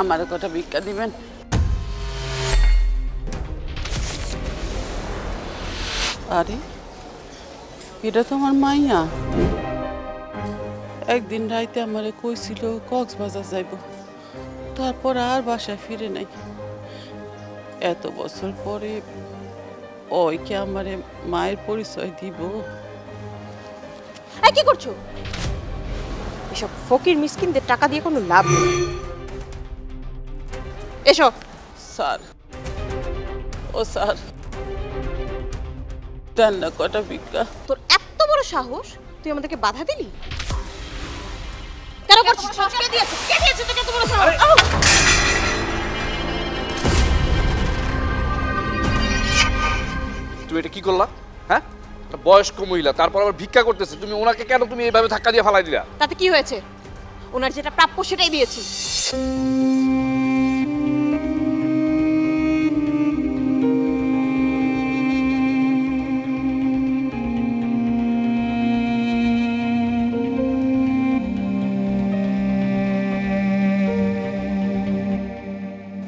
আমার কটা ভিক্ষা দিবেন? আরে এটা তো আমার মাইয়া। একদিন রাইতে আমারে কইছিল কক্সবাজার যাইব, তারপর আর বাসায় ফিরে নাই। এত বছর পরে ওই কি আমারে মায়ের পরিচয় দিব? এই কি করছো? এসব ফকির মিসকিনদের টাকা দিয়ে কোনো লাভ নেই। এসো। স্যার, ও স্যার, দেন না কটা ভিক্ষা। তোর এত বড় সাহস, তুই আমাদেরকে বাধা দিলি? কেন করছিস? কে দিয়েছে? কে দিয়েছে তোকে এত বড় সাহস? তুমি এটা কি করলা? হ্যাঁ, একটা বয়স্ক মহিলা, তারপর আবার ভিক্ষা করতেছে, তুমি ওনাকে কেন তুমি এইভাবে ধাক্কা দিয়ে ফালাই দিলা? তাতে কি হয়েছে? ওনার যেটা প্রাপ্য সেটাই দিয়েছি।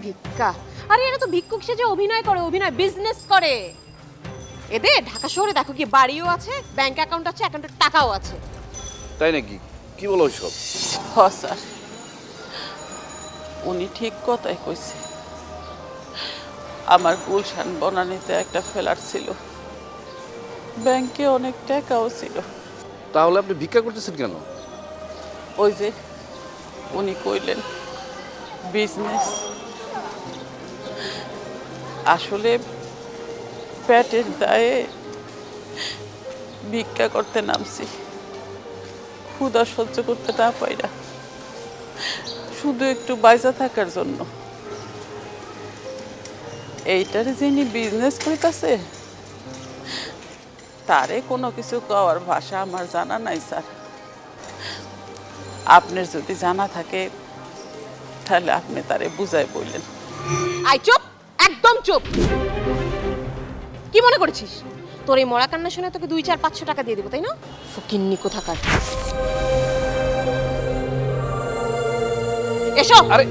ভিক্ষা? আরে এরা তো ভিক্ষুক সেজে অভিনয় করে, অভিনয় বিজনেস করে। এদের ঢাকা শহরে দেখো কি বাড়িও আছে, ব্যাংক অ্যাকাউন্ট আছে, অ্যাকাউন্টে টাকাও আছে। তাই নাকি? কি বলো ওইসব? হ স্যার, উনি ঠিক কথাই কইছে। আমার গুলশান বনানীতে একটা ফ্ল্যাট ছিল, ব্যাংকে অনেক টাকাও ছিল। তাহলে আপনি ভিক্ষা করতেছেন কেন? ওই যে উনি কইলেন বিজনেস, আসলে পেটের দায়ে ভিক্ষা করতে নামছি। ক্ষুধা সহ্য করতে না পাইরা শুধু একটু বাইসা থাকার জন্য। এইটারে যিনি বিজনেস করিতেছে তারে কোনো কিছু কওয়ার ভাষা আমার জানা নাই স্যার। আপনার যদি জানা থাকে তাহলে আপনি তারে বুঝাই বললেন। আই চুপ, একদম চুপ। কি মনে করেছিস তোর এই মরা কান্না শুনে তোকে 2-4-500 টাকা দিয়ে দেবো, তাই না? ফকিন্নি কোথাকার। এসো। আরে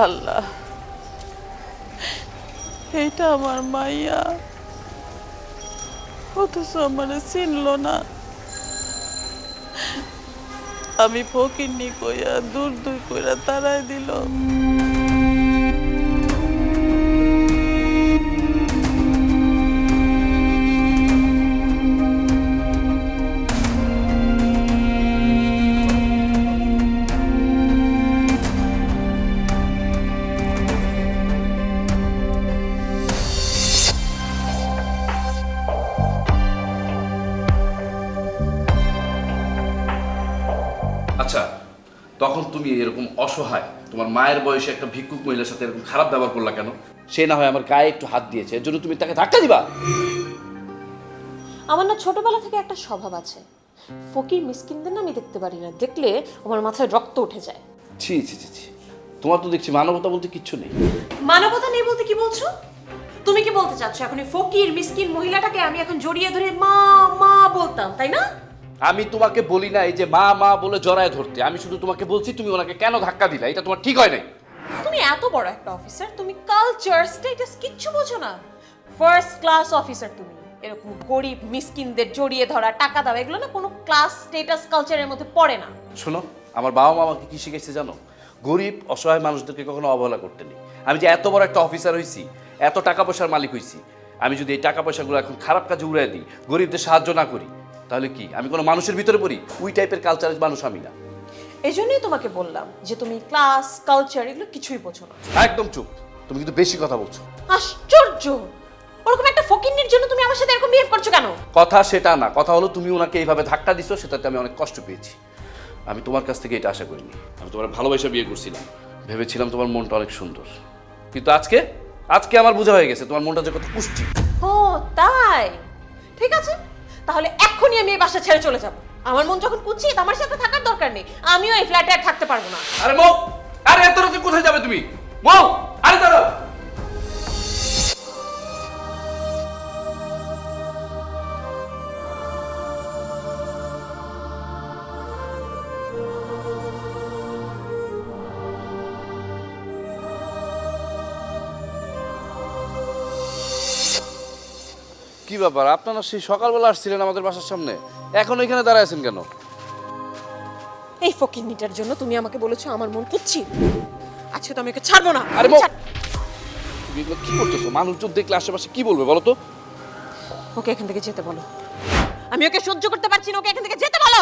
আল্লাহ, এইটা আমার মাইয়া, অথচ আমার চিনল না। আমি ফকিন্নি কইয়া দূর দূর কইরা তারাই দিল। আচ্ছা, তখন তুমি এরকম অসহায় তোমার মায়ের বয়সে একটা ভিক্ষুক মহিলার সাথে এরকম খারাপ ব্যবহার করলা কেন? সে না হয় আমার গায়ে একটু হাত দিয়েছে, এর জন্য তুমি তাকে ধাক্কা দিবা? আমার না ছোটবেলা থেকে একটা স্বভাব আছে, ফকির মিসকিনদের না আমি দেখতে পারি না, দেখলে আমার মাথায় রক্ত উঠে যায়। ছি ছি ছি ছি, তোমার তো দেখছি মানবতা বলতে কিচ্ছু নেই। মানবতা নেই বলতে কি বলছো? তুমি কি বলতে চাচ্ছ এখন এই ফকির মিসকিন মহিলাটাকে আমি এখন জড়িয়ে ধরে মা মা বলতাম, তাই না? আমি তোমাকে বলি না এই যে মা মা বলে জড়ায় ধরতে, আমি শুধু তোমাকে বলছি তুমি ওনাকে কেন ধাক্কা দিলা, এটা তোমার ঠিক হয় নাই। তুমি এত বড় একটা অফিসার, তুমি কালচার স্ট্যাটাস কিচ্ছু বোঝো না। ফার্স্ট ক্লাস অফিসার তুমি, এরকম গরিব মিসকিনদের জড়িয়ে ধরা, টাকা দেওয়া, এগুলো না কোনো ক্লাস স্ট্যাটাস কালচারের মধ্যে পড়ে না। শোনো, আমার বাবা মা আমাকে কি শিখেছে জানো? গরিব অসহায় মানুষদেরকে কখনো অবহেলা করতে নেই। আমি যে এত বড় একটা অফিসার হয়েছি, এত টাকা পয়সার মালিক হয়েছি, আমি যদি এই টাকা পয়সাগুলো এখন খারাপ কাজে উড়াই দিই, গরিবদের সাহায্য না করি, তাহলে কি আমি কোনো মানুষের ভিতরে পড়ি? ওই টাইপের কালচারের মানুষ আমি না। এই জন্যই তোমাকে বললাম যে তুমি ক্লাস কালচার এগুলো কিছুই বোঝো না। একদম চুপ, তুমি কিন্তু বেশি কথা বলছো। আশ্চর্য, ওরকম একটা ফকিন্নির জন্য তুমি আমার সাথে এরকম বিহেভ করছো কেন? কথা সেটা না, কথা হলো তুমি ওনাকে এইভাবে ধাক্কা দিছো, সেটাতে আমি অনেক কষ্ট পেয়েছি। আমি তোমার কাছ থেকে এটা আশা করিনি। আমি তোমার ভালোবাসা বিয়ে করছিলাম, ভেবেছিলাম তোমার মনটা অনেক সুন্দর, কিন্তু আজকে আজকে আমার বোঝা হয়ে গেছে তোমার মনটা যে কত কুষ্টি। ও তাই, ঠিক আছে, তাহলে এক্ষুনি আমি এই বাসা ছেড়ে চলে যাব। আমার মন যখন কুচিত, আমার সাথে থাকার দরকার নেই, আমিও এই ফ্ল্যাটে আর থাকতে পারবো না। আরে মৌ, আরে এত রাতে কোথায় যাবে তুমি? মৌ, আরে দাঁড়াও। কি ব্যাপার, আপনারা সেই সকালবেলা আসছিলেন আমাদের বাসার সামনে, এখন এখানে দাঁড়ায় আছেন কেন? এই ফকিন্নিটার জন্য তুমি আমাকে বলেছো আমার মন কুচ্ছি। আজকে তো আমি ওকে ছাড়বো না। আরে আমি ছাড়- তুমি এগুলো কি করতেছো? মানুষজন দেখলে আশেপাশে কি বলবে বলো তো? ওকে এখান থেকে যেতে বলো। আমি ওকে সহ্য করতে পারছি না, ওকে এখান থেকে যেতে বলো।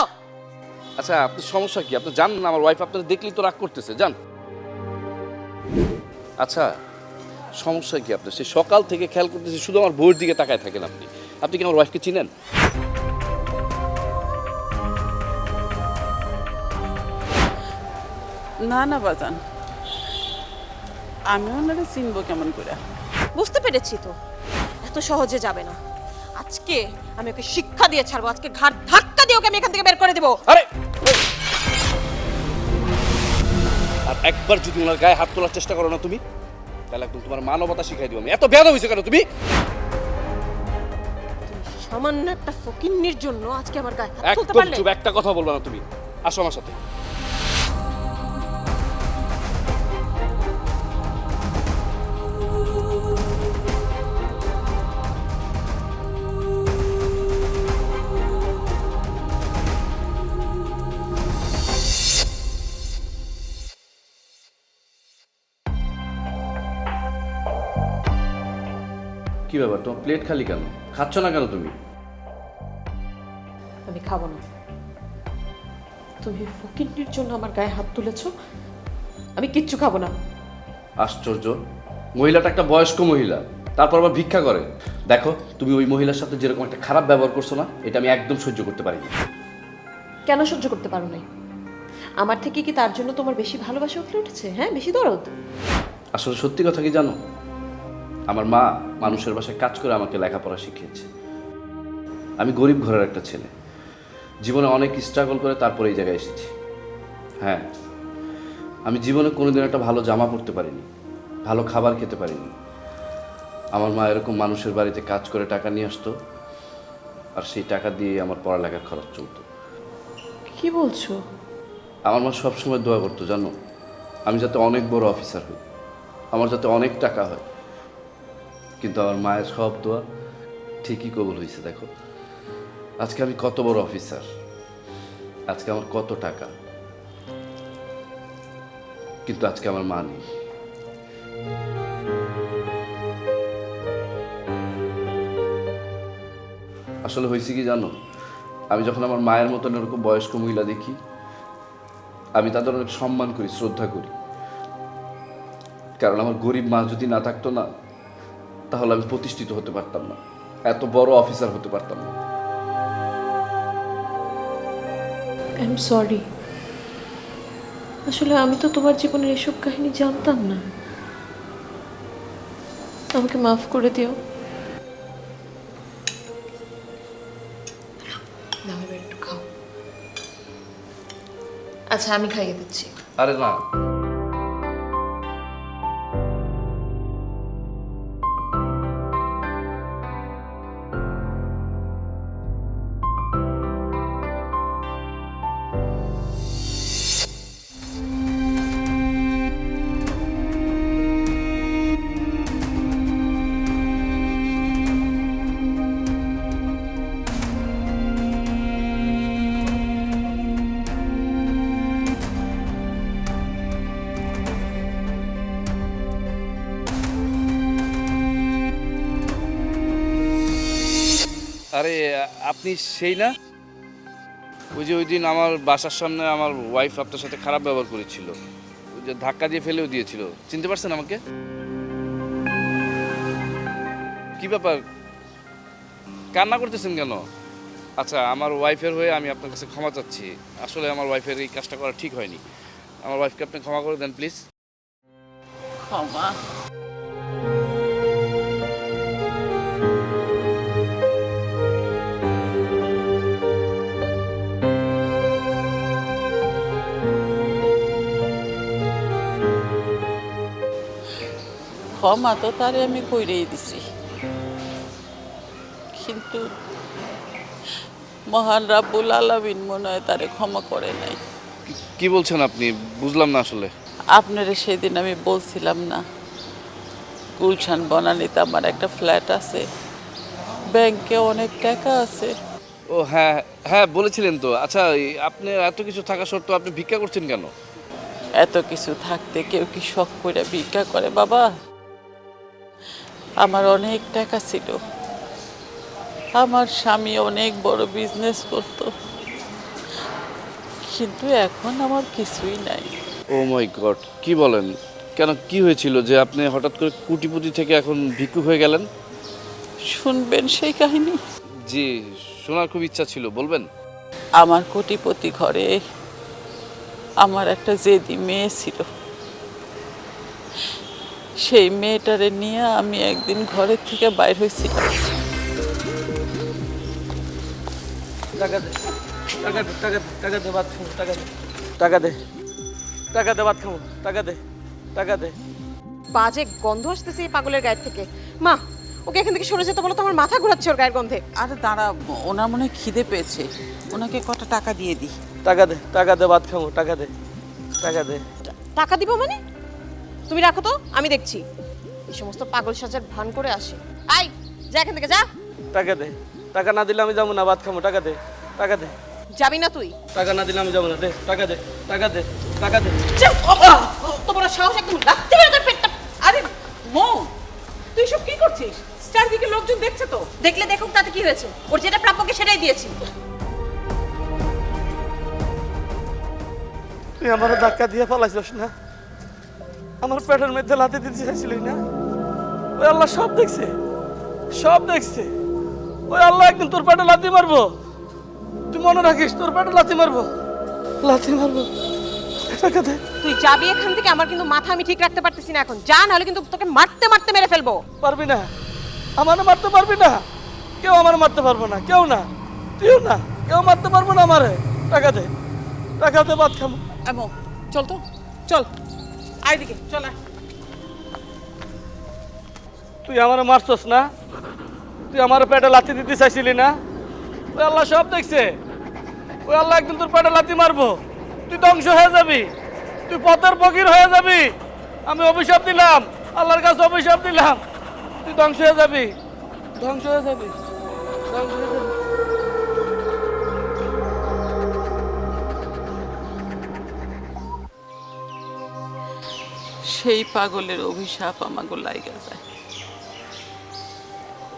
আচ্ছা, আপনার সমস্যা কি? আপনি জানেন না আমার ওয়াইফ আপনাদের দেখলেই তো রাগ করতেছে, জান। আচ্ছা, সমস্যা কি আপনার? সে সকাল থেকে খেয়াল করতেছে, শুধু আমার বউয়ের দিকে তাকায় থাকেন আপনি। আপনি কি আমার ওয়াইফকে চিনেন? না না বাজান, আমি ওনারে চিনবো কেমন করে? বুঝতে পেরেছি তো, এত সহজে যাবে না। আজকে আমি ওকে শিক্ষা দিয়ে ছাড়বো। আজকে ঘাট ধাক্কা দিয়ে ওকে আমি এখান থেকে বের করে দেবো। আরে আর একবার যদি ওনার গায়ে হাত তোলার চেষ্টা করো না তুমি, তাহলে একদম তোমার মানবতা শিখাই দিব আমি। এত বেয়াদব হয়েছে কেন তুমি? সামান্য একটা ফকিন্নির জন্য আজকে আমার গায়ে হাত তুলতে একদম পারলে? চুপ, একটা কথা বলবা না তুমি। আসো আমার সাথে। কি ব্যাপার, তোমার প্লেট খালি কেন? খাচ্ছ না কেন তুমি? আমি খাবো না। তুমি ফকিন্নির জন্য আমার গায়ে হাত তুলেছো, আমি কিচ্ছু খাবো না। আশ্চর্য, মহিলাটা একটা বয়স্ক মহিলা, তারপর আবার ভিক্ষা করে। দেখো, তুমি ওই মহিলার সাথে যেরকম একটা খারাপ ব্যবহার করছো না, এটা আমি একদম সহ্য করতে পারি না। কেন সহ্য করতে পারো নাই? আমার থেকে কি তার জন্য তোমার বেশি ভালোবাসা উঠে উঠেছে? হ্যাঁ, বেশি দরদ? আসলে সত্যি কথা কি জানো, আমার মা মানুষের বাসায় কাজ করে আমাকে লেখাপড়া শিখিয়েছে। আমি গরিব ঘরের একটা ছেলে, জীবনে অনেক স্ট্রাগল করে তারপরে এই জায়গায় এসেছি। হ্যাঁ, আমি জীবনে কোনোদিন একটা ভালো জামা পরতে পারিনি, ভালো খাবার খেতে পারিনি। আমার মা এরকম মানুষের বাড়িতে কাজ করে টাকা নিয়ে আসতো, আর সেই টাকা দিয়ে আমার পড়ালেখার খরচ চলতো। কি বলছো? আমার মা সবসময় দোয়া করতো জানো, আমি যাতে অনেক বড় অফিসার হই, আমার যাতে অনেক টাকা হয়। কিন্তু আমার মায়ের সব দোয়া ঠিকই কবুল হয়েছে। দেখো, আজকে আমি কত বড় অফিসার, আজকে আমার কত টাকা, কিন্তু আজকে আমার মা নেই। আসলে হয়েছে কি জানো, আমি যখন আমার মায়ের মতন এরকম বয়স্ক মহিলা দেখি, আমি তাদের অনেক সম্মান করি, শ্রদ্ধা করি। কারণ আমার গরিব মা যদি না থাকতো না, তাহলে আমি প্রতিষ্ঠিত হতে পারতাম না, এত বড় অফিসার হতে পারতাম না। I am sorry. আসলে আমি তো তোমার জীবনের এসব কাহিনী জানতাম না। আমাকে মাফ করে দিও। না, এবার একটু খাও। আচ্ছা, আমি খাইয়ে দিচ্ছি। আরে না, আরে আপনি সেই না, ওই যে ওই দিন আমার বাসার সামনে আমার ওয়াইফ আপনার সাথে খারাপ ব্যবহার করেছিল, ওই যে ধাক্কা দিয়ে ফেলেও দিয়েছিল, চিনতে পারছেন আমাকে? কি ব্যাপার, কান্না করতেছেন কেন? আচ্ছা, আমার ওয়াইফের হয়ে আমি আপনার কাছে ক্ষমা চাচ্ছি। আসলে আমার ওয়াইফের এই কাজটা করা ঠিক হয়নি। আমার ওয়াইফকে আপনি ক্ষমা করে দেন প্লিজ। ক্ষমা? ক্ষমা তো তারে আমি কইরেই দিছি, কিন্তু মহান রাব্বুল আলামিন মনে হয় তারে ক্ষমা করে নাই। কি বলছেন আপনি? বুঝলাম না আসলে। আপনারে সেদিন আমি বলছিলাম না, গুলশান বনানীতে আমার একটা ফ্ল্যাট আছে, ব্যাংকে অনেক টাকা আছে। ও হ্যাঁ হ্যাঁ বলেছিলেন তো। আচ্ছা আপনি এত কিছু থাকা সত্ত্বেও আপনি ভিক্ষা করছেন কেন? এত কিছু থাকতে কেউ কি শখ করে ভিক্ষা করে বাবা? আমার অনেক টাকা ছিল, আমার স্বামী অনেক বড় বিজনেস করতো, কিন্তু এখন আমার কিছুই নাই। ও মাই গড, কি বলেন? কেন, কি হয়েছিল যে আপনি হঠাৎ করে কোটিপতি থেকে এখন ভিক্ষুক হয়ে গেলেন? শুনবেন সেই কাহিনী? জি, শোনার খুব ইচ্ছা ছিল, বলবেন? আমার কোটিপতি ঘরে আমার একটা জেদি মেয়ে ছিল। সেই মেয়েটারে নিয়ে আমি একদিন ঘরের থেকে বাইর হয়েছিলাম। টাকা দে, টাকা দে, টাকা দে, টাকা দে, ভাত খাবো, টাকা দে, টাকা দে, টাকা দে, ভাত খাবো, টাকা দে, টাকা দে। বাজে গন্ধ আসতেছে এই পাগলের গায়ের থেকে। মা, ওকে এখান থেকে সরে যেতে বলো তো, আমার মাথা ঘোরাচ্ছে ওর গায়ের গন্ধে। আরে দাঁড়া, ওনার মনে হয় খিদে পেয়েছে, ওনাকে কটা টাকা দিয়ে দিই। টাকা দে, টাকা দে, ভাত খাবো, টাকা দে, টাকা দে। টাকা দিব মানে? তুমি রাখো তো, আমি দেখছি। এই সমস্ত পাগল সাজার ভান করে আসে। আই, যা এখান থেকে, যা। টাকা দে, টাকা না দিলে আমি যাবো না, ভাত খাবো, টাকা দে, টাকা দে। যাবি না তুই? টাকা না দিলে আমি যাবো না, দে, টাকা দে, টাকা দে, টাকা দে। তোমার সাহস একদম লাগতে পারে তোর পেটটা। আরে মৌ, তুই সব কি করছিস? চারদিকে লোকজন দেখছে তো। দেখলে দেখুক, তাতে কি হয়েছে? ওর যেটা প্রাপ্যকে সেটাই দিয়েছি। তুই আমারও ধাক্কা দিয়ে পালাইছিস না? আমার পেটের মধ্যে লাথি দিতে চাইছিলি না? ওই আল্লাহ সব দেখছে, সব দেখছে। ওই আল্লাহ একদিন তোর পেটে লাথি মারবো। তুই মনে রাখিস, তোর পেটে লাথি মারবো, লাথি মারবো। টাকা দে। তুই যাবি এখান থেকে, আমার কিন্তু মাথা আমি ঠিক রাখতে পারতেছি না এখন। যা, নাহলে কিন্তু তোকে মারতে মারতে মেরে ফেলবো। পারবি না, আমারে মারতে পারবি না। কেউ আমার মারতে পারবো না, কেউ না, তুইও না, কেউ মারতে পারবো না আমারে। টাকা দে, টাকা দে, ভাত খাবো। এমন চল তো, চল আয় দিকে, চল আয়। তুই আমারে মারছস না? তুই আমার পেটে লাথি দিতে চাইছিলি না? ওই আল্লাহ সব দেখছে। ওই আল্লাহ একদিন তোর পেটে লাথি মারবো, তুই ধ্বংস হয়ে যাবি, তুই পথের ফকির হয়ে যাবি। আমি অভিশাপ দিলাম, আল্লাহর কাছে অভিশাপ দিলাম, তুই ধ্বংস হয়ে যাবি, ধ্বংস হয়ে যাবি, ধ্বংস হয়ে যাবি। সেই পাগলের অভিশাপ আমাকে লাইগা যায়।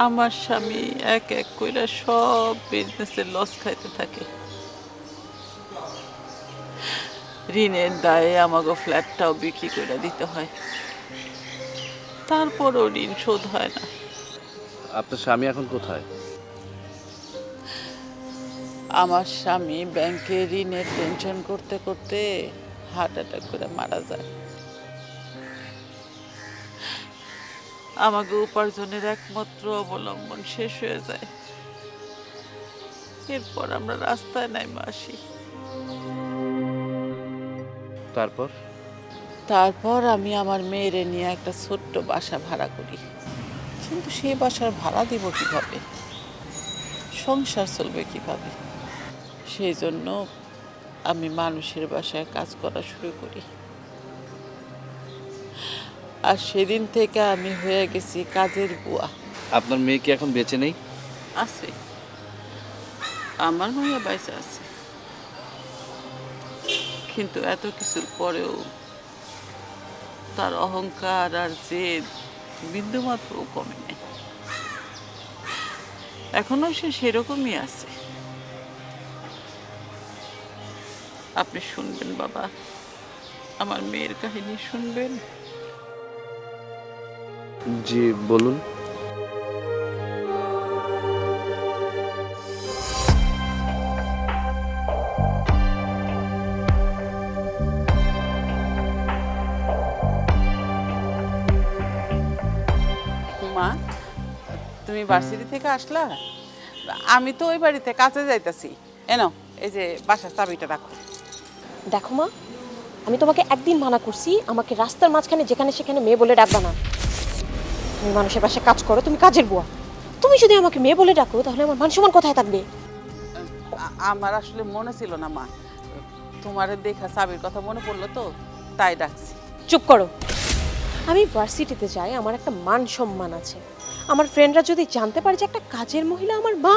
আমার স্বামী এক এক কইরা সব বিজনেসের লস খাইতে থাকে। ঋণের দায়ে আমাকে ফ্ল্যাটটাও বিক্রি করে দিতে হয়, তারপরও ঋণ শোধ হয় না। আপনার স্বামী এখন কোথায়? আমার স্বামী ব্যাংকে ঋণের টেনশন করতে করতে হার্ট অ্যাটাক করে মারা যায়। আমাকে উপার্জনের একমাত্র অবলম্বন শেষ হয়ে যায়। এরপর আমরা রাস্তায় নাইমা আসি। তারপর আমি আমার মেয়েরে নিয়ে একটা ছোট্ট বাসা ভাড়া করি, কিন্তু সেই বাসার ভাড়া দিব কিভাবে? সংসার চলবে কিভাবে? সেই জন্য আমি মানুষের বাসায় কাজ করা শুরু করি। আর সেদিন থেকে আমি হয়ে গেছি কাজের বুয়া। আপনার মেয়ে কি এখন বেঁচে নেই? আছে, আমার মেয়ে বাইসা আছে, কিন্তু এত কিছুর পরেও তার অহংকার আর জেদ বিন্দুমাত্রও কমে নেই। এখনো সে সেরকমই আছে। আপনি শুনবেন বাবা, আমার মেয়ের কাহিনী শুনবেন? জি বলুন। মা, তুমি ভার্সিটি থেকে আসলা? আমি তো ওই বাড়িতে কাজে যাইতাছি। এনো, এই যে বাসার চাবিটা রাখো। দেখো মা, আমি তোমাকে একদিন মানা করছি আমাকে রাস্তার মাঝখানে যেখানে সেখানে মেয়ে বলে ডাকবা না। তুমি মানুষের বাসায় কাজ করো, তুমি কাজের বুয়া। তুমি যদি আমাকে মেয়ে বলে ডাকো, তাহলে আমার মান সম্মান কোথায় থাকবে? আমার আসলে মনে ছিল না মা, তোমার দেখা চাবির কথা মনে পড়লো তো, তাই ডাকছি। চুপ করো। আমি ভার্সিটিতে যাই, আমার একটা মান সম্মান আছে। আমার ফ্রেন্ডরা যদি জানতে পারে যে একটা কাজের মহিলা আমার মা,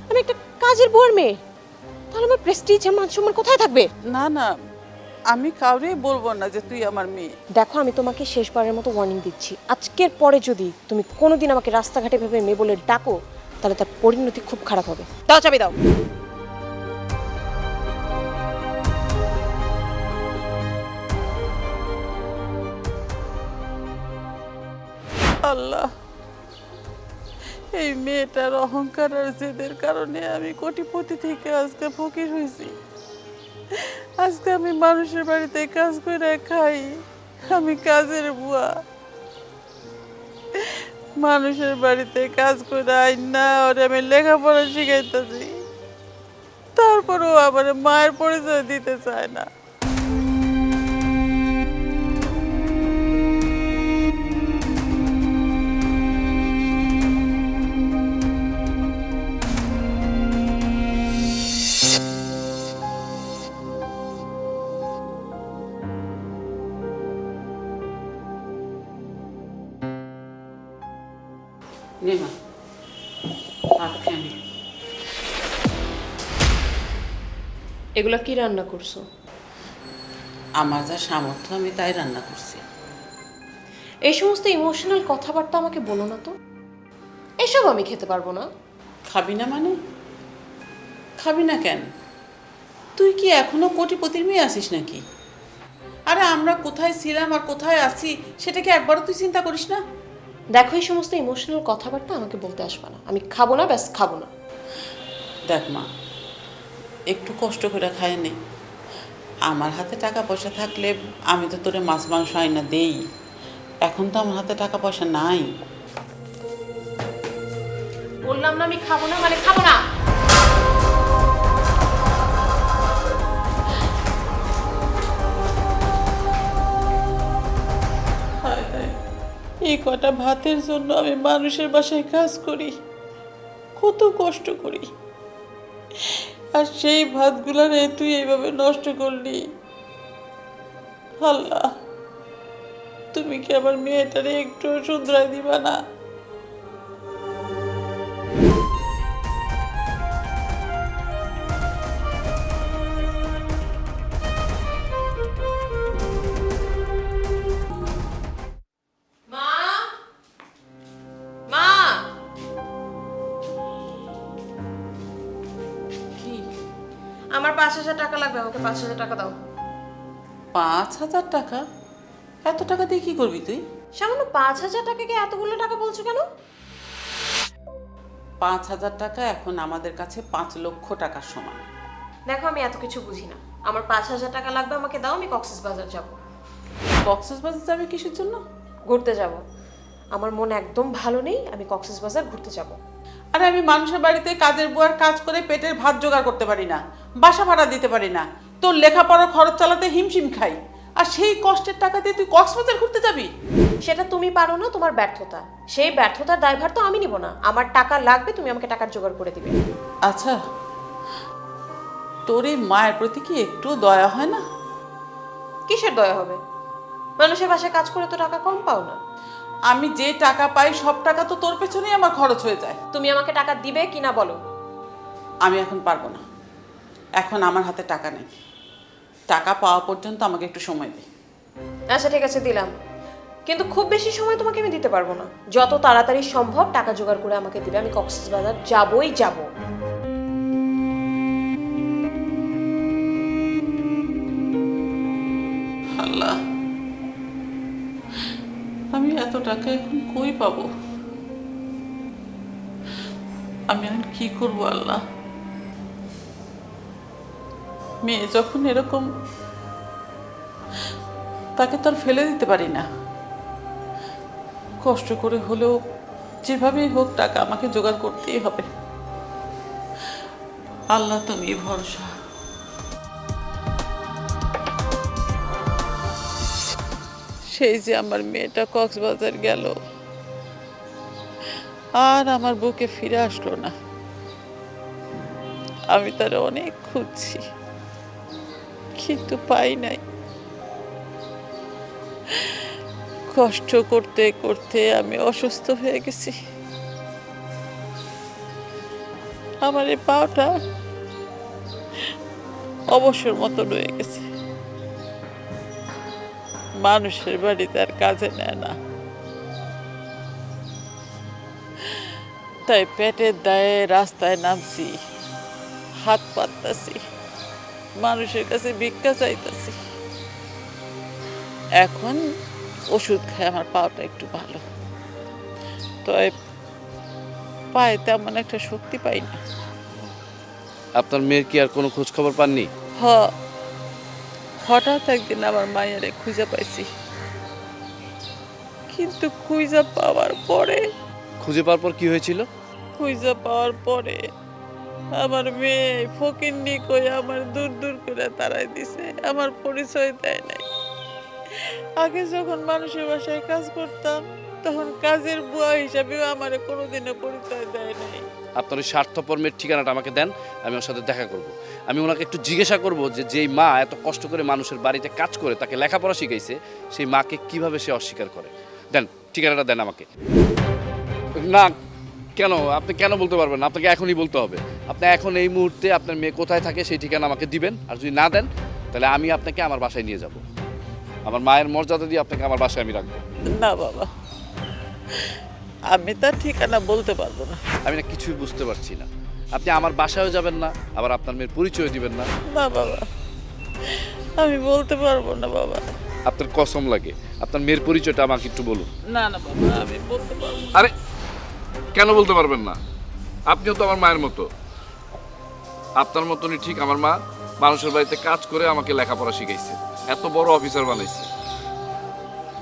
আমি একটা কাজের বউয়ের মেয়ে, তাহলে আমার প্রেস্টিজ আর মান সম্মান কোথায় থাকবে? না না, আমি কাউরেই বলবো না যে তুই আমার মেয়ে। দেখো, আমি তোমাকে শেষবারের মতো ওয়ার্নিং দিচ্ছি, আজকের পরে যদি তুমি কোনোদিন আমাকে রাস্তাঘাটে ভেবে মেয়ে বলে ডাকো, তাহলে তার পরিণতি খুব খারাপ হবে। দাও চাবি দাও। আল্লাহ, এই মেয়েটার অহংকার আর জেদের কারণে আমি কোটিপতি থেকে আজকে ফকির হয়েছি। আজকে আমি মানুষের বাড়িতে কাজ করে খাই, আমি কাজের বুয়া। মানুষের বাড়িতে কাজ করে আইন না ওরে আমি লেখাপড়া শিখাইতেছি, তারপরেও আমার মায়ের পরিচয় দিতে চায় না। নেমা এগুলা কি রান্না করছো? আমার যা সামর্থ্য আমি তাই রান্না করছি। এই সমস্ত ইমোশনাল কথাবার্তা আমাকে বলো না তো, এসব আমি খেতে পারবো না। খাবি না মানে? খাবি না কেন? তুই কি এখনো কোটিপতির মেয়ে আছিস নাকি? আরে আমরা কোথায় ছিলাম আর কোথায় আছি সেটা কি একবারও তুই চিন্তা করিস না? দেখো, এই সমস্ত ইমোশনাল কথাবার্তা আমাকে বলতে আসবে না। আমি খাবো না, ব্যাস খাবো না। দেখ মা, একটু কষ্ট করে খায় নে। আমার হাতে টাকা পয়সা থাকলে আমি তো তোরে মাছ মাংস আইনা দেই। এখন তো আমার হাতে টাকা পয়সা নাই। বললাম না আমি খাবো না, মানে খাবো না। হায় হায়, এই কটা ভাতের জন্য আমি মানুষের বাসায় কাজ করি, কত কষ্ট করি, আর সেই ভাতগুলারে তুই এইভাবে নষ্ট করলি। আল্লাহ, তুমি কি আমার মেয়েটারে একটু শুধরাই দিবা না? মা, মা, কি? আমার 5,000 টাকা লাগবে, আমাকে 5,000 টাকা দাও। 5,000 টাকা? এত টাকা দিয়ে কি করবি তুই? সামান্য 5,000 টাকাকে এতগুলো টাকা বলছো কেন? 5,000 টাকা এখন আমাদের কাছে 5 লক্ষ টাকার সমান। দেখো, আমি এত কিছু বুঝি না। আমার 5,000 টাকা লাগবে, আমাকে দাও। আমি কক্সবাজার যাব। কক্সবাজার যাবে কিসের জন্য? ঘুরতে যাব। আমার মন একদম ভালো নেই, আমি কক্সবাজার ঘুরতে যাব। আরে আমি মানুষের বাড়িতে কাজের বুয়ার কাজ করে পেটের ভাত জোগাড় করতে পারি না, বাসা ভাড়া দিতে পারি না, তোর লেখাপড়ার খরচ চালাতে হিমশিম খাই, আর সেই কষ্টের টাকা দিয়ে তুই কক্সবাজার ঘুরতে যাবি? সেটা তুমি পারো না, তোমার ব্যর্থতা। সেই ব্যর্থতার দায়ভার তো আমি নিব না। আমার টাকা লাগবে, তুমি আমাকে টাকার জোগাড় করে দিবে। আচ্ছা, তোর এই মায়ের প্রতি কি একটু দয়া হয় না? কিসের দয়া হবে? মানুষের বাসায় কাজ করে তো টাকা কম পাও না। আমি যে টাকা পাই সব টাকা তো তোর পেছনেই আমার খরচ হয়ে যায়। তুমি আমাকে টাকা দিবে কিনা বলো। আমি এখন পারবো না, এখন আমার হাতে টাকা নেই। টাকা পাওয়া পর্যন্ত আমাকে একটু সময় দে। আচ্ছা ঠিক আছে, দিলাম, কিন্তু খুব বেশি সময় তোমাকে আমি দিতে পারবো না। যত তাড়াতাড়ি সম্ভব টাকা জোগাড় করে আমাকে দিবে। আমি কক্সবাজার যাবই যাব। আল্লাহ, আমি এত টাকা এখন কই পাবো? আমি এখন কি করবো আল্লাহ? মেয়ে যখন এরকম, তাকে তো আর ফেলে দিতে পারি না। কষ্ট করে হলেও যেভাবেই হোক টাকা আমাকে জোগাড় করতেই হবে। আল্লাহ তুমি ভরসা। সেই যে আমার মেয়েটা কক্সবাজার গেল, আর আমার বুকে ফিরে আসলো না। আমি তার অনেক খুঁজছি, কিন্তু পাই নাই। কষ্ট করতে করতে আমি অসুস্থ হয়ে গেছি। আমার এই পাওটা অবসর মতো রয়ে গেছে। মানুষের বাড়িতে আর কাজে নেয় না, তাই পেটের দায়ে রাস্তায় নামছি, হাত পাততাছি, মানুষের কাছে ভিক্ষা চাইতাছি। এখন ওষুধ খায় আমার পাওটা একটু ভালো, তবে পায়ে তেমন একটা শক্তি পাই না। আপনার মেয়ের কি আর কোনো খোঁজ খবর পাননি? হঠাৎ একদিন আমার মায়েরে খুঁজে পাইছি, কিন্তু খুঁজে পাওয়ার পরে খুঁজে পাওয়ার পর কি হয়েছিল? আমার মেয়ে ফকিন্নি কই আমার দূর দূর করে তাড়াই দিছে, আমার পরিচয় দেয় নাই। আগে যখন মানুষের বাসায় কাজ করতাম তখন কাজের বুয়া হিসাবেও আমার কোনোদিনও পরিচয় দেয় নাই। আপনার ওই স্বার্থপর মেয়ের ঠিকানাটা আমাকে দেন, আমি ওর সাথে দেখা করব। আমি ওনাকে একটু জিজ্ঞাসা করব যে যেই মা এত কষ্ট করে মানুষের বাড়িতে কাজ করে তাকে লেখাপড়া শিখাইছে, সেই মাকে কিভাবে সে অস্বীকার করে। দেন, ঠিকানাটা দেন আমাকে। না, কেন? আপনি কেন বলতে পারবেন না? আপনাকে এখনই বলতে হবে। আপনি এখন এই মুহূর্তে আপনার মেয়ে কোথায় থাকে সেই ঠিকানা আমাকে দিবেন, আর যদি না দেন তাহলে আমি আপনাকে আমার বাসায় নিয়ে যাব। আমার মায়ের মর্যাদা দিয়ে আপনাকে আমার বাসায় আমি রাখবো। না বাবা, আমি তার ঠিকানা বলতে পারবো না। আমি না কিছুই বুঝতে পারছি না। আপনি আমার বাসায়ও যাবেন না, আবার আপনার মেয়ের পরিচয় দিবেন না। না বাবা, আমি বলতে পারবো না বাবা। আপনার কসম লাগে, আপনার মেয়ের পরিচয়টা আমাকে একটু বলুন। না না বাবা, আমি বলতে পারবো না। আরে কেন বলতে পারবেন না? আপনিও তো আমার মায়ের মতো। আপনার মতনই ঠিক আমার মা মানুষের বাড়িতে কাজ করে আমাকে লেখাপড়া শিখাইছে, এত বড় অফিসার বানাইছে।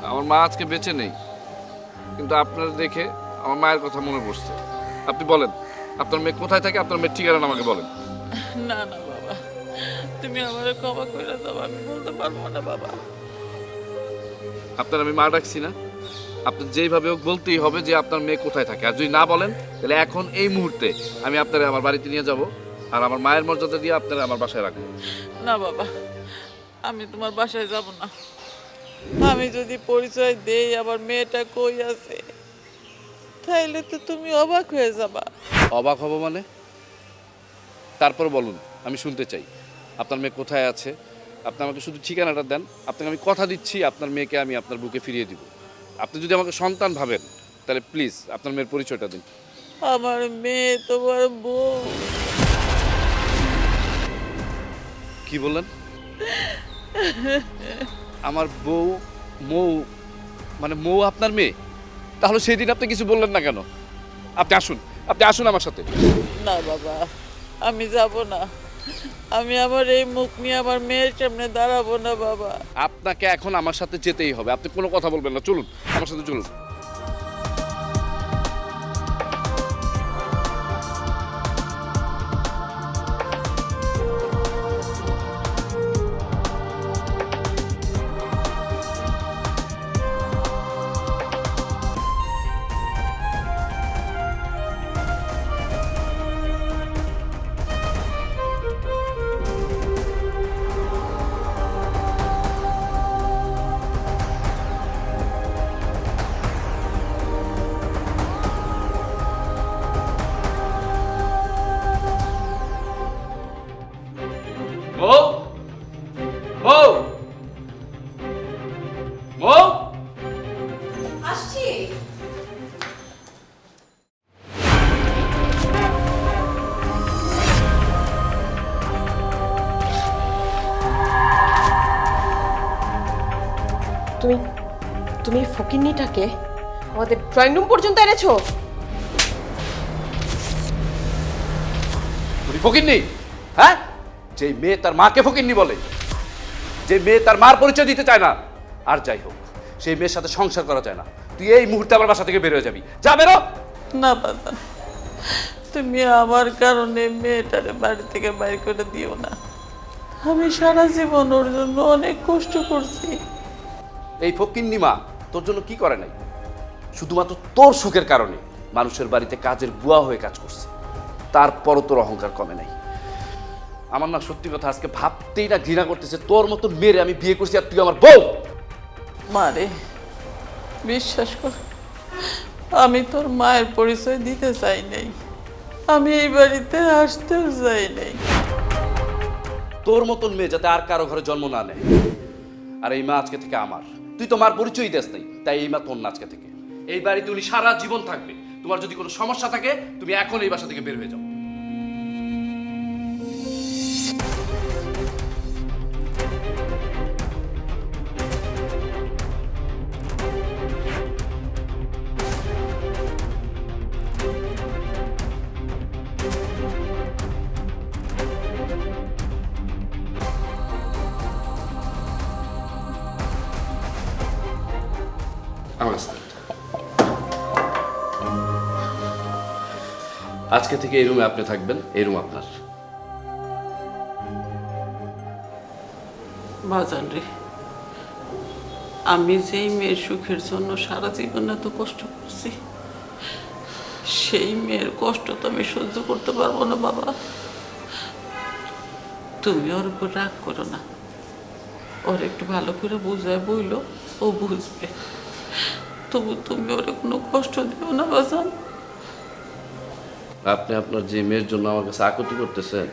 আমার মা আজকে বেঁচে নেই, কিন্তু আপনার দেখে আমার মায়ের কথা মনে পড়ছে। আপনি বলেন, আপনার মেয়ে কোথায় থাকে? আপনার মেয়ের ঠিকানা আমাকে বলেন। না না বাবা, তুমি আমার ক্ষমা করে দাও, আমি বলতে পারবো না বাবা। আপনার আমি মা ডাকছি না? আপনার যেইভাবে হোক বলতেই হবে যে আপনার মেয়ে কোথায় থাকে। আর যদি না বলেন তাহলে এখন এই মুহূর্তে আমি আপনারা আমার বাড়িতে নিয়ে যাব, আর আমার মায়ের মর্যাদা দিয়ে আপনারা আমার বাসায় রাখবো। না বাবা, আমি তোমার বাসায় যাব না। আমি যদি পরিচয় দেই আবার মেয়েটা কই আছে, তাইলে তো তুমি অবাক হয়ে যাবা। অবাক হব মানে? তারপর বলুন, আমি শুনতে চাই আপনার মেয়ে কোথায় আছে। আপনি আমাকে শুধু ঠিকানাটা দেন, আপনাকে আমি কথা দিচ্ছি আপনার মেয়েকে আমি আপনার বুকে ফিরিয়ে দিব। আপনি যদি আমাকে সন্তান ভাবেন তাহলে প্লিজ আপনার মেয়ের পরিচয়টা দিন। আমার মেয়ে তোমার বউ। কি বললেন? আমার বউ? মৌ? মানে মৌ আপনার মেয়ে? তাহলে সেই দিন আপনি কিছু বললেন না কেন? আপনি আসুন আমার সাথে। না বাবা, আমি যাব না। আমি আমার এই মুখ নিয়ে আমার মেয়ের সামনে দাঁড়াবো না বাবা। আপনাকে এখন আমার সাথে যেতেই হবে, আপনি কোনো কথা বলবেন না। চলুন আমার সাথে, চলুন। মৌ, মৌ, মৌ। আসছি। তুমি তুমি ফকিন্নিটাকে আমাদের ড্রয়িং রুম পর্যন্ত এনেছো? তুই ফকিন্নি? হ্যাঁ, যে মেয়ে তার মাকে ফকিন্নি বলে, যে মেয়ে তার মার পরিচয় দিতে চায় না, আর যাই হোক সেই মেয়ের সাথে সংসার করা যায় না। তুই এই মুহূর্তে আমার বাসা থেকে বের হয়ে যাবি। যা, বেরো। না বাবা, তুমি আমার কারণে মেয়েটারে বাড়ি থেকে বাইর করে দিও না। আমি সারা জীবন ওর জন্য অনেক কষ্ট করছি। এই ফকিন্নি মা তোর জন্য কি করে নাই? শুধুমাত্র তোর সুখের কারণে মানুষের বাড়িতে কাজের বুয়া হয়ে কাজ করছে, তারপরও তোর অহংকার কমে নাই। আমার না সত্যি কথা আজকে ভাবতেই না ঘৃণা করতেছে, তোর মতো মেয়েরে আমি বিয়ে করছি আর তুই আমার বউ। মারে, বিশ্বাস কর, আমি তোর মায়ের পরিচয় দিতে চাই নাই। আমি এই বাড়িতে আসতেও যাই নাই। তোর মতন মেয়ে যাতে আর কারো ঘরে জন্ম না নেয়। আর এই মা আজকে থেকে আমার। তুই তো মার পরিচয় দিস নাই, তাই এই মা তোর না আজকে থেকে। এই বাড়িতে উনি সারা জীবন থাকবে। তোমার যদি কোনো সমস্যা থাকে তুমি এখন এই বাসা থেকে বের হয়ে যাও। আজকে থেকে এই রুমে আপনি থাকবেন, এই রুম আপনার। বাজান রে, আমি যেই মেয়ের সুখের জন্য সারা জীবন এত কষ্ট করছি, সেই মেয়ের কষ্ট তো আমি সহ্য করতে পারবো না বাবা। তুমি ওর উপর রাগ করো না, ওর একটু ভালো করে বুঝায় বইলো, ও বুঝবে। তবু তুমি ওর কোনো কষ্ট দিও না বাজান। আপনি আপনার যে মেয়ের জন্য আমার কাছে আকুতি করতেছেন,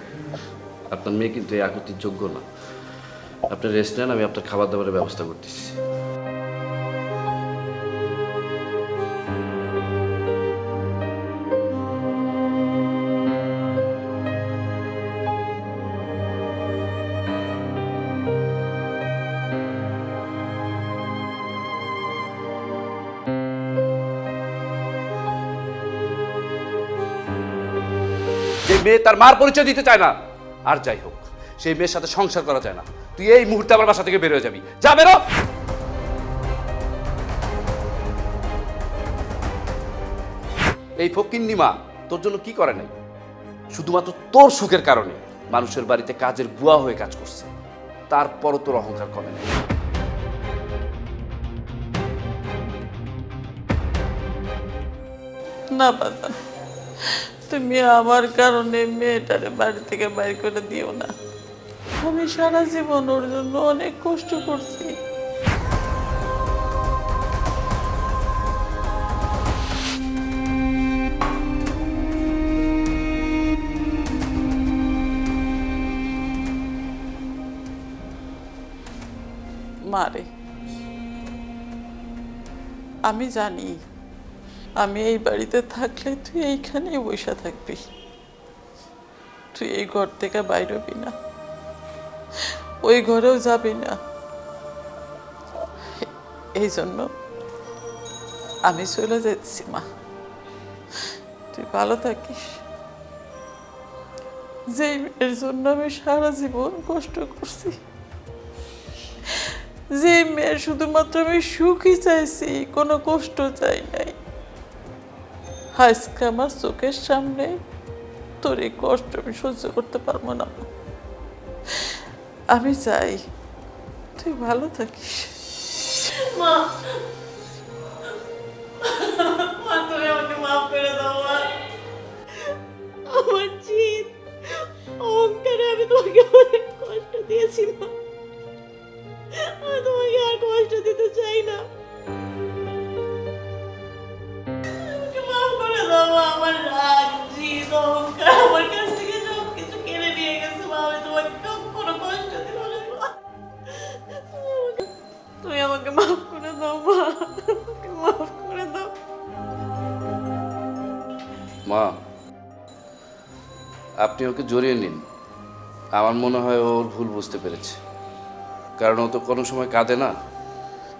আপনার মেয়ে কিন্তু এই আকুতির যোগ্য না। আপনি রেস্ট নেন, আমি আপনার খাবার দাবারের ব্যবস্থা করতেছি। যে মেয়ে তার মার পরিচয় দিতে চায় না, আর যাই হোক, সেই মেয়ের সাথে সংসার করা যায় না। তুই এই মুহূর্তে আমার বাসা থেকে বের হয়ে যাবি। যা বেরো। এই ফকিন্নি মা তোর জন্য কি করে নাই? শুধুমাত্র তোর সুখের কারণে মানুষের বাড়িতে কাজের বুয়া হয়ে কাজ করছে, তারপরও তোর অহংকার কমে নাই। না বাজান, তুমি আমার কারণে মেয়েটারে বাড়ি থেকে বাইর করে দিও না। আমি সারা জীবন ওর জন্য অনেক কষ্ট করছি। মারে, আমি জানি আমি এই বাড়িতে থাকলে তুই এইখানেই বসে থাকবি, তুই এই ঘর থেকে বাইর হবি না, ওই ঘরেও যাবি না। এই জন্য আমি চলে যাচ্ছি মা, তুই ভালো থাকিস। যেই মেয়ের জন্য আমি সারা জীবন কষ্ট করছি, যে মেয়ের শুধুমাত্র আমি সুখই চাইছি, কোনো কষ্ট চাই নাই, আজকে আমার চোখের সামনে তোর এই কষ্ট আমি সহ্য করতে পারবো না। আমি চাই তুই ভালো থাকিস। মা, মা তুমি আমাকে মাফ করে দাও মা। আমার জিদ, অহংকারে আমি তোমাকে অনেক কষ্ট দিয়েছি মা। আমি তোমাকে আর কষ্ট দিতে চাই না। আমাকে মাফ করে দাও মা। আমার রাগ, জিদ, অহংকার আমার কাছ থেকে সব কিছু কেড়ে নিয়ে গেছে মা। আমি তোমাকে কখনো কষ্ট দিব না মা। তুমি আমাকে মাফ করে দাও মা, আমাকে মাফ করে দাও। মা, আপনি ওকে জড়িয়ে নিন। আমার মনে হয় ওর ভুল বুঝতে পেরেছে, কারণ ও তো কোনো সময় কাঁদে না,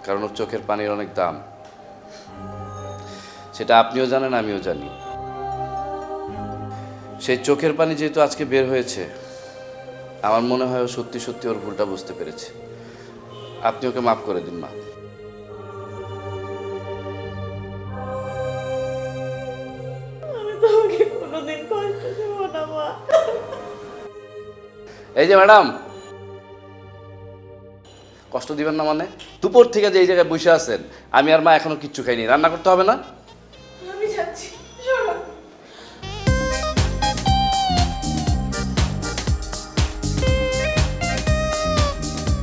কারণ ওর চোখের পানির অনেক দাম। সেটা আপনিও জানেন, আমিও জানি। সেই চোখের পানি যেহেতু আজকে বের হয়েছে, আমার মনে হয় ও সত্যি সত্যি ওর ভুলটা বুঝতে পেরেছে। আপনি ওকে মাফ করে দিন মা। আমি তোমাকে কোনোদিন কষ্ট দেব না মা। এই যে ম্যাডাম, কষ্ট দিবেন না মানে? দুপুর থেকে যে এই জায়গায় বসে আছেন, আমি আর মা এখনো কিচ্ছু খাইনি। রান্না করতে হবে না?